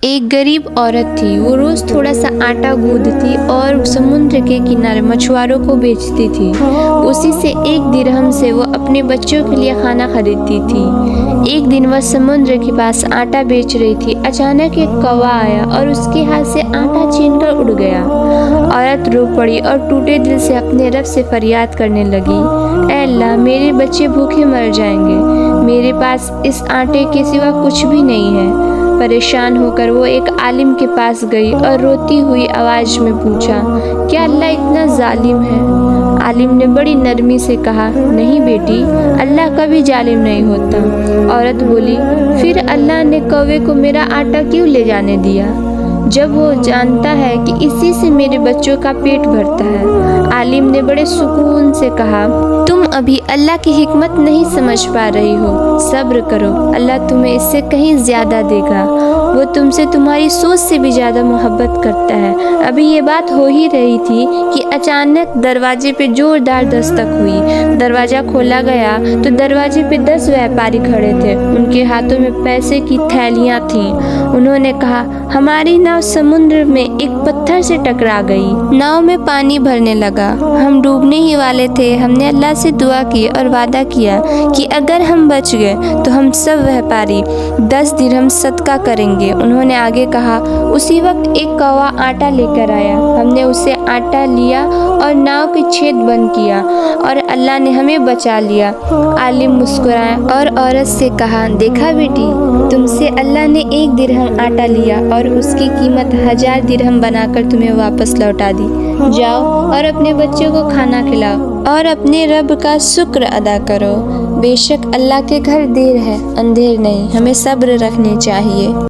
ایک غریب عورت تھی۔ وہ روز تھوڑا سا آٹا گوندھتی اور سمندر کے کنارے مچھواروں کو بیچتی تھی۔ اسی سے 1 درہم سے وہ اپنے بچوں کے لیے کھانا خریدتی تھی۔ ایک دن وہ سمندر کے پاس آٹا بیچ رہی تھی۔ اچانک ایک کوّا آیا اور اس کے ہاتھ سے آٹا چھین کر اڑ گیا۔ عورت رو پڑی اور ٹوٹے دل سے اپنے رب سے فریاد کرنے لگی، اے اللہ، میرے بچے بھوکے مر جائیں گے، میرے پاس اس آٹے کے سوا کچھ بھی نہیں ہے۔ پریشان ہو کر وہ ایک عالم کے پاس گئی اور روتی ہوئی آواز میں پوچھا، کیا اللہ اتنا ظالم ہے؟ عالم نے بڑی نرمی سے کہا، نہیں بیٹی، اللہ کبھی ظالم نہیں ہوتا۔ عورت بولی، پھر اللہ نے کوے کو میرا آٹا کیوں لے جانے دیا، جب وہ جانتا ہے کہ اسی سے میرے بچوں کا پیٹ بھرتا ہے؟ عالم نے بڑے سکون سے کہا، تم ابھی اللہ کی حکمت نہیں سمجھ پا رہی ہو، صبر کرو، اللہ تمہیں اس سے کہیں زیادہ دے گا، وہ تم سے تمہاری سوچ سے بھی زیادہ محبت کرتا ہے۔ ابھی یہ بات ہو ہی رہی تھی کہ اچانک دروازے پہ زوردار دستک ہوئی۔ دروازہ کھولا گیا تو دروازے پہ 10 ویپاری کھڑے تھے۔ ان کے ہاتھوں میں پیسے کی تھیلیاں تھیں۔ انہوں نے کہا، ہماری ناؤ سمندر میں ایک پتھر سے ٹکرا گئی، ناؤ میں پانی بھرنے لگا، ہم ڈوبنے ہی والے تھے۔ ہم نے اللہ سے دعا کی اور وعدہ کیا کہ اگر ہم بچ گئے تو ہم سب ویپاری 10 درہم صدقہ کریں گے۔ انہوں نے آگے کہا، اسی وقت ایک کوّا آٹا لے کر آیا، ہم نے اسے آٹا لیا اور ناؤ کے چھید بند کیا اور اللہ نے ہمیں بچا لیا۔ عالم مسکرایا اور عورت سے کہا، دیکھا بیٹی، تم سے اللہ نے 1 درہم آٹا لیا اور اس کی قیمت 1000 درہم بنا کر تمہیں واپس لوٹا دی۔ جاؤ اور اپنے بچوں کو کھانا کھلاؤ اور اپنے رب کا شکر ادا کرو۔ بے شک اللہ کے گھر دیر ہے، اندھیر نہیں۔ ہمیں صبر رکھنی چاہیے۔